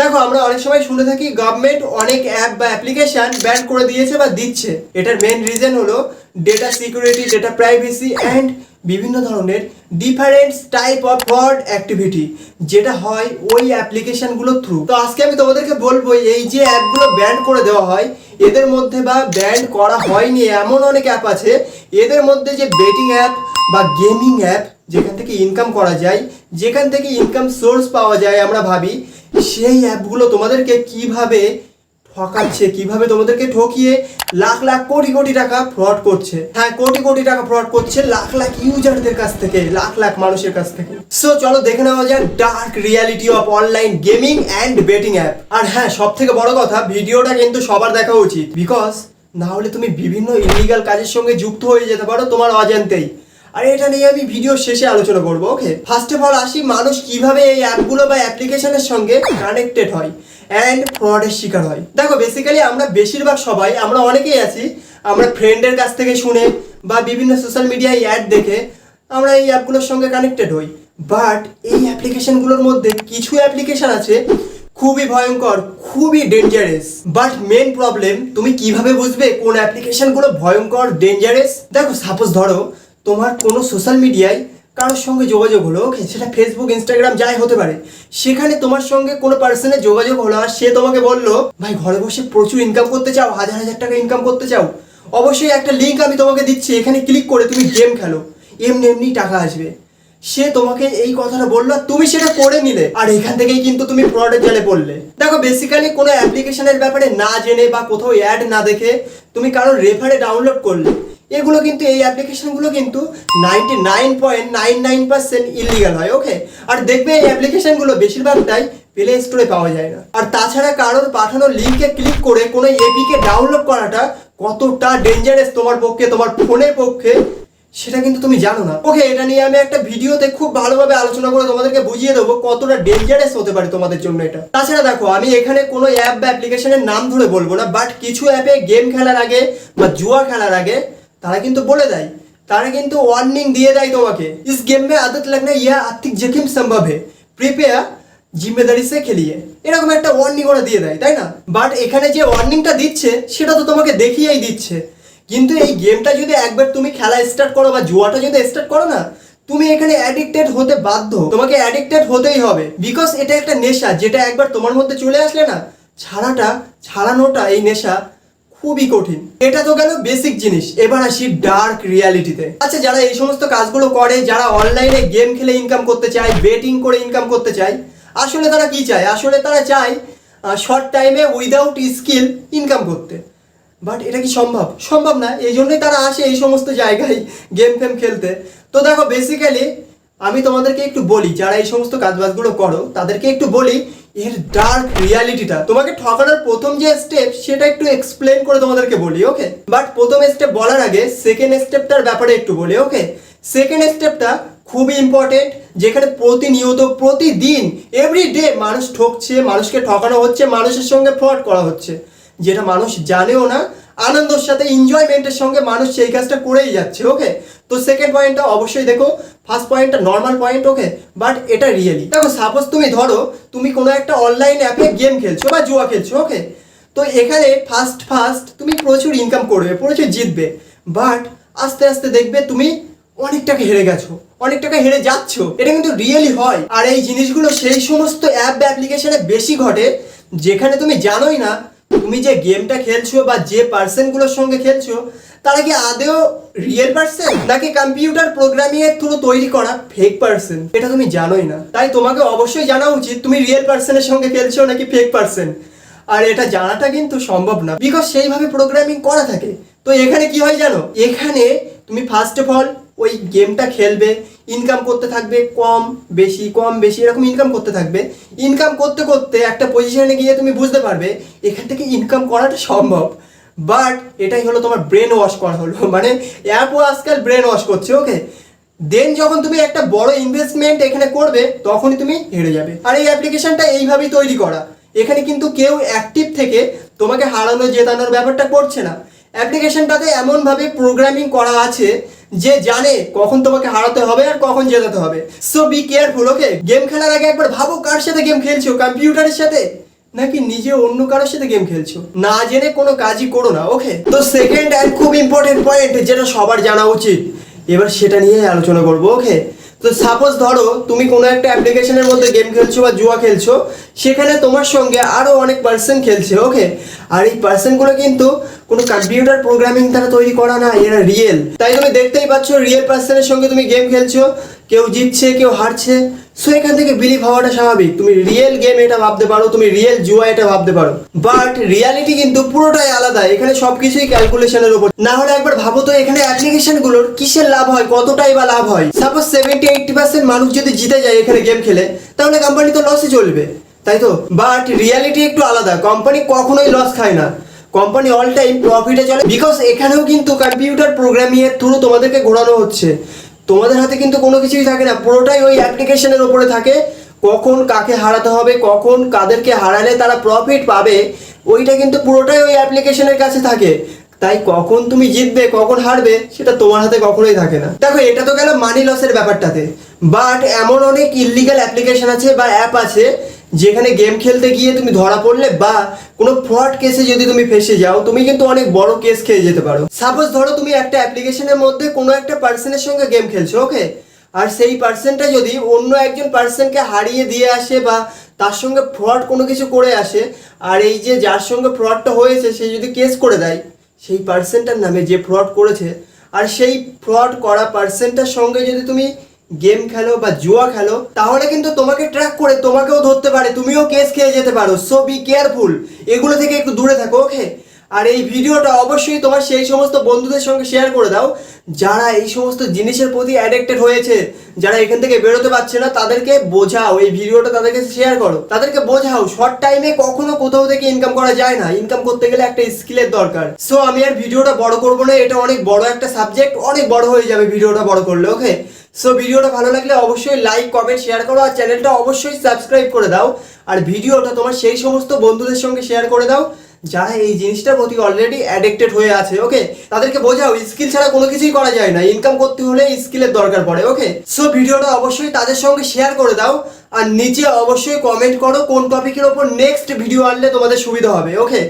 দেখো আমরা অনেক সময় শুনে থাকি গভর্নমেন্ট অনেক অ্যাপ বা অ্যাপ্লিকেশন ব্যান করে দিয়েছে বা দিচ্ছে। এটার মেন রিজন হলো data security, data privacy and বিভিন্ন ধরনের different type of fraud activity যেটা হয় ওই অ্যাপ্লিকেশনগুলোর থ্রু। তো আজকে আমি তোমাদেরকে বলবো এই যে অ্যাপগুলো ব্যান করে দেওয়া হয় এদের মধ্যে বা ব্যান করা হয়নি এমন অনেক অ্যাপ আছে, এদের মধ্যে যে বেটিং অ্যাপ বা গেমিং অ্যাপ যেখান থেকে ইনকাম করা যায়, যেখান থেকে ইনকাম সোর্স পাওয়া যায় আমরা ভাবি, সেই অ্যাপগুলো তোমাদেরকে কিভাবে ঠকাচ্ছে, কিভাবে তোমাদেরকে ঠকিয়ে লাখ লাখ কোটি কোটি টাকা ফ্রড করছে। হ্যাঁ, কোটি কোটি টাকা ফ্রড করছে লাখ লাখ ইউজারদের কাছ থেকে, লাখ লাখ মানুষের কাছ থেকে। সো চলো দেখে নেওয়া যাক dark reality of online gaming and betting app. আর হ্যাঁ, সব থেকে বড় কথা, ভিডিওটা কিন্তু সবার দেখা উচিত, বিকজ না হলে তুমি বিভিন্ন ইলিগাল কাজের সঙ্গে যুক্ত হয়ে যেতে পারো তোমার অজান্তেই। আর এটা নিয়ে আমি ভিডিও শেষে আলোচনা করবো। ওকে, ফার্স্ট অফ অল আসি মানুষ কিভাবে এই অ্যাপগুলো বা অ্যাপ্লিকেশনের সঙ্গে কানেক্টেড হয় অ্যান্ড ফ্রডের শিকার হয়। দেখো বেসিক্যালি আমরা বেশিরভাগ সবাই, আমরা অনেকেই আছি, আমরা ফ্রেন্ডের কাছ থেকে শুনে বা বিভিন্ন সোশ্যাল মিডিয়ায় অ্যাড দেখে আমরা এই অ্যাপগুলোর সঙ্গে কানেক্টেড হই। বাট এই অ্যাপ্লিকেশনগুলোর মধ্যে কিছু অ্যাপ্লিকেশন আছে খুবই ভয়ঙ্কর, খুবই ডেঞ্জারাস। বাট মেন প্রবলেম, তুমি কিভাবে বুঝবে কোন অ্যাপ্লিকেশনগুলো ভয়ঙ্কর, ডেঞ্জারাস? দেখো সাপোজ ধরো তোমার কোনো সোশ্যাল মিডিয়ায় কারোর সঙ্গে যোগাযোগ হলো, ওকে, সেটা ফেসবুক, ইনস্টাগ্রাম যাই হতে পারে, সেখানে তোমার সঙ্গে কোনো পার্সনের যোগাযোগ হলো আর সে তোমাকে বললো ভাই ঘরে বসে প্রচুর ইনকাম করতে চাও, হাজার হাজার টাকা ইনকাম করতে চাও, অবশ্যই একটা লিঙ্ক আমি তোমাকে দিচ্ছি, এখানে ক্লিক করে তুমি গেম খেলো, এমনি এমনি টাকা আসবে। সে তোমাকে এই কথাটা বললো, তুমি সেটা করে নিলে, আর এখান থেকেই কিন্তু তুমি ফ্রডের জালে পড়লে। দেখো বেসিক্যালি কোনো অ্যাপ্লিকেশনের ব্যাপারে না জেনে বা কোথাও অ্যাড না দেখে তুমি কারোর রেফারে ডাউনলোড করলে, এগুলো কিন্তু, এই অ্যাপ্লিকেশনগুলো কিন্তু 99.99% ইলিগাল হয়। ওকে, আর দেখবে এই অ্যাপ্লিকেশনগুলো বেশিরভাগটাই প্লে স্টোরে পাওয়া যায় না। আর তাছাড়া কারোর পাঠানো লিঙ্কে ক্লিক করে কোনো এপিকে ডাউনলোড করাটা কতটা ডেঞ্জারাস তোমার পক্ষে, তোমার ফোনের পক্ষে, সেটা কিন্তু তুমি জানো না। ওকে, এটা নিয়ে আমি একটা ভিডিওতে খুব ভালোভাবে আলোচনা করে তোমাদেরকে বুঝিয়ে দেবো কতটা ডেঞ্জারাস হতে পারে তোমাদের জন্য এটা। তাছাড়া দেখো আমি এখানে কোনো অ্যাপ বা অ্যাপ্লিকেশনের নাম ধরে বলবো না, বাট কিছু অ্যাপে গেম খেলার আগে বা জুয়া খেলার আগে তারা কিন্তু বলে দেয়, তারা কিন্তু ওয়ার্নিং দিয়ে দেয় তোমাকে, ইস গেম মে আদত লাগনা ইয়া আর্থিক জখিম সম্ভব হে, প্রিপেয়ার জিম্মেদারি সে খেলিয়ে, এরকম একটা ওয়ার্নিং ওরা দিয়ে দেয়, তাই না? বাট এখানে যে ওয়ার্নিংটা দিচ্ছে সেটা তো তোমাকে দেখিয়েই দিচ্ছে, কিন্তু এই গেমটা যদি একবার তুমি খেলা স্টার্ট করো বা জুয়াটা যদি স্টার্ট করো না, তুমি এখানে অ্যাডিক্টেড হতে বাধ্য, তোমাকে অ্যাডিক্টেড হতেই হবে, বিকজ এটা একটা নেশা যেটা একবার তোমার মধ্যে চলে আসলে না, ছাড়ানোটা এই নেশা খুবই কঠিন। এটা তো গেল বেসিক জিনিস, এবার আসি ডার্ক রিয়ালিটিতে। আচ্ছা, যারা এই সমস্ত কাজগুলো করে, যারা অনলাইনে গেম খেলে ইনকাম করতে চায়, বেটিং করে ইনকাম করতে চায়, আসলে তারা কি চায়? আসলে তারা চায় শর্ট টাইমে উইদাউট স্কিল ইনকাম করতে। বাট এটা কি সম্ভব? সম্ভব না, এই জন্যই তারা আসে এই সমস্ত জায়গায় গেম ফেম খেলতে। তো দেখো বেসিক্যালি আমি তোমাদেরকে একটু বলি, যারা এই সমস্ত কাজবাজগুলো করো তাদেরকে একটু বলি এর ডার্ক রিয়ালিটিটা। তোমাকে ঠকানোর প্রথম যে স্টেপ সেটা একটু এক্সপ্লেন করে তোমাদেরকে বলি, ওকে? বাট প্রথম স্টেপ বলার আগে সেকেন্ড স্টেপটার ব্যাপারে একটু বলি, ওকে? সেকেন্ড স্টেপটা খুবই ইম্পর্টেন্ট, যেখানে প্রতিনিয়ত, প্রতিদিন, এভরিডে মানুষ ঠকছে, মানুষকে ঠকানো হচ্ছে, মানুষের সঙ্গে ফ্রড করা হচ্ছে, যেটা মানুষ জানেও না, আনন্দের সাথে, এনজয়মেন্টের সঙ্গে মানুষ সেই কাজটা করেই যাচ্ছে। ওকে, তো সেকেন্ড পয়েন্টটা অবশ্যই দেখো, ফার্স্ট পয়েন্টটা নর্মাল পয়েন্ট, ওকে, বাট এটা রিয়েলি। দেখো সাপোজ তুমি ধরো তুমি কোনো একটা অনলাইন অ্যাপে গেম খেলছো বা জুয়া খেলছো, ওকে, তো এখানে ফার্স্ট তুমি প্রচুর ইনকাম করবে, প্রচুর জিতবে, বাট আস্তে আস্তে দেখবে তুমি অনেক টাকা হেরে গেছো, অনেক টাকা হেরে যাচ্ছ, এটা কিন্তু রিয়েলি হয়। আর এই জিনিসগুলো সেই সমস্ত অ্যাপ বা অ্যাপ্লিকেশনে বেশি ঘটে যেখানে তুমি জানোই না তুমি যে গেমটা খেলছো বা যে পার্সনগুলোর সঙ্গে খেলছো তারা কি আদেও রিয়েল পার্সন নাকি কম্পিউটার প্রোগ্রামিং এর থ্রু তৈরি করা ফেক পার্সন, এটা তুমি জানোই না। তাই তোমাকে অবশ্যই জানা উচিত তুমি রিয়েল পার্সনের সঙ্গে খেলছো নাকি ফেক পার্সন। আর এটা জানাটা কিন্তু সম্ভব না, বিকজ সেইভাবে প্রোগ্রামিং করা থাকে। তো এখানে কি হয় জানো, এখানে তুমি ফার্স্ট অফ অল ওই গেমটা খেলবে, ইনকাম করতে থাকবে, কম বেশি এরকম ইনকাম করতে থাকবে, ইনকাম করতে করতে একটা পজিশনে গিয়ে তুমি বুঝতে পারবে এখান থেকে ইনকাম করাটা সম্ভব। বাট এটাই হলো তোমার ব্রেন ওয়াশ করা হলো, মানে অ্যাপও আজকাল ব্রেন ওয়াশ করছে, ওকে? দেন যখন তুমি একটা বড় ইনভেস্টমেন্ট এখানে করবে তখনই তুমি হেরে যাবে। আর এই অ্যাপ্লিকেশনটা এইভাবেই তৈরি করা, এখানে কিন্তু কেউ অ্যাক্টিভ থেকে তোমাকে হারানো জেতানোর ব্যাপারটা করছে না। অ্যাপ্লিকেশনটাতে এমনভাবে প্রোগ্রামিং করা আছে যে জানে কখন তোমাকে হারাতে হবে আর কখন জেতাতে হবে। So be careful, okay? Game খেলার আগে একবার ভাবো কার সাথে গেম খেলছো, কম্পিউটারের সাথে নাকি নিজে অন্য কারোর সাথে গেম খেলছো? না জেনে কোনো কাজই করো না, ওকে? তো সেকেন্ড অ্যান্ড খুব ইম্পর্টেন্ট পয়েন্ট যেটা সবার জানা উচিত, এবার সেটা নিয়ে আলোচনা করবো, ওকে? তো সাপোজ ধরো তুমি কোনো একটা অ্যাপ্লিকেশনের মধ্যে গেম খেলছো বা জুয়া খেলছো, সেখানে তোমার সঙ্গে আরও অনেক পার্সন খেলছে, ওকে? আর এই পার্সনগুলো কিন্তু কোনো কম্পিউটার প্রোগ্রামিং দ্বারা তৈরি করা না, এরা রিয়েল। তাই তুমি দেখতেই পাচ্ছ রিয়েল পার্সনের সঙ্গে তুমি গেম খেলছো, কেউ জিতছে কেউ হারছে। সো এখান থেকে বিলিভ হওয়াটা স্বাভাবিক, তুমি রিয়েল গেম এটা ভাবতে পারো, তুমি রিয়েল জুয়া এটা ভাবতে পারো, বাট রিয়ালিটি কিন্তু পুরোটাই আলাদা। এখানে সবকিছুই ক্যালকুলেশনের উপর। না হলে একবার ভাবো তো এখানে অ্যাপ্লিকেশনগুলোর কিসের লাভ হয়, কতটাই বা লাভ হয়। সাপোজ 70-80% মানুষ যদি জিতে যায় এখানে গেম খেলে, তাহলে কোম্পানি তো লসে চলবে, তাই তো? বাট রিয়ালিটি একটু আলাদা, কোম্পানি কখনোই লস খায় না, কোম্পানি অল টাইম প্রফিটে চলে। বিকজ এখানেও কিন্তু কম্পিউটার প্রোগ্রামিং এর থ্রু তোমাদেরকে ঘোরানো হচ্ছে, তোমাদের হাতে কিন্তু কোনো কিছুই থাকে না, পুরোটাই ওই অ্যাপ্লিকেশনের উপরে থাকে। কখন কাকে হারাতে হবে, কখন কাদেরকে হারালে তারা প্রফিট পাবে, ওইটা কিন্তু পুরোটাই ওই অ্যাপ্লিকেশনের কাছে থাকে। তাই কখন তুমি জিতবে কখন হারবে সেটা তোমার হাতে কখনোই থাকে না। দেখো এটা তো গেল মানি লসের ব্যাপারটাতে, বাট এমন অনেক ইললিগাল অ্যাপ্লিকেশন আছে বা অ্যাপ আছে যেখানে গেম খেলতে গিয়ে তুমি ধরা পড়লে বা কোনো ফ্রড কেসে যদি তুমি ফেসে যাও, তুমি কিন্তু অনেক বড় কেস খেয়ে যেতে পারো। সাপোজ ধরো তুমি একটা অ্যাপ্লিকেশনের মধ্যে কোনো একটা পার্সনের সঙ্গে গেম খেলছো, ওকে? আর সেই পার্সনটা যদি অন্য একজন পার্সনকে হারিয়ে দিয়ে আসে বা তার সঙ্গে ফ্রড কোনো কিছু করে আসে, আর এই যে যার সঙ্গে ফ্রডটা হয়েছে সে যদি কেস করে দেয় সেই পার্সনটার নামে যে ফ্রড করেছে, আর সেই ফ্রড করা পার্সনটার সঙ্গে যদি তুমি গেম খেলো বা জুয়া খেলো, তাহলে কিন্তু তোমাকে ট্র্যাক করে তোমাকেও ধরতে পারে, তুমিও কেস খেয়ে যেতে পারো। সো বি কেয়ারফুল, এগুলো থেকে একটু দূরে থাকো, ওকে? আর এই ভিডিওটা অবশ্যই তোমার সেই সমস্ত বন্ধুদের সঙ্গে শেয়ার করে দাও যারা এই সমস্ত জিনিসের প্রতি অ্যাডিক্টেড হয়েছে, যারা এখান থেকে বেরোতে পারছে না, তাদেরকে বোঝাও, এই ভিডিওটা তাদেরকে শেয়ার করো, তাদেরকে বোঝাও শর্ট টাইমে কখনো কোথাও থেকে ইনকাম করা যায় না, ইনকাম করতে গেলে একটা স্কিলের দরকার। সো আমি আর ভিডিওটা বড় করবো না, এটা অনেক বড় একটা সাবজেক্ট, অনেক বড় হয়ে যাবে ভিডিওটা বড় করলে, ওকে? সো ভিডিওটা ভালো লাগলে অবশ্যই লাইক কমেন্ট শেয়ার করো, আর চ্যানেলটা অবশ্যই সাবস্ক্রাইব করে দাও, আর ভিডিওটা তোমার সেই সমস্ত বন্ধুদের সঙ্গে শেয়ার করে দাও যারা এই জিনিসটার প্রতি অলরেডি অ্যাডিক্টেড হয়ে আছে, ওকে? তাদেরকে বোঝাও স্কিল ছাড়া কোনো কিছুই করা যায় না, ইনকাম করতে হলে স্কিলের দরকার পড়ে, ওকে? সো ভিডিওটা অবশ্যই তাদের সঙ্গে শেয়ার করে দাও, আর নিচে অবশ্যই কমেন্ট করো কোন টপিকের ওপর নেক্সট ভিডিও আনলে তোমাদের সুবিধা হবে, ওকে?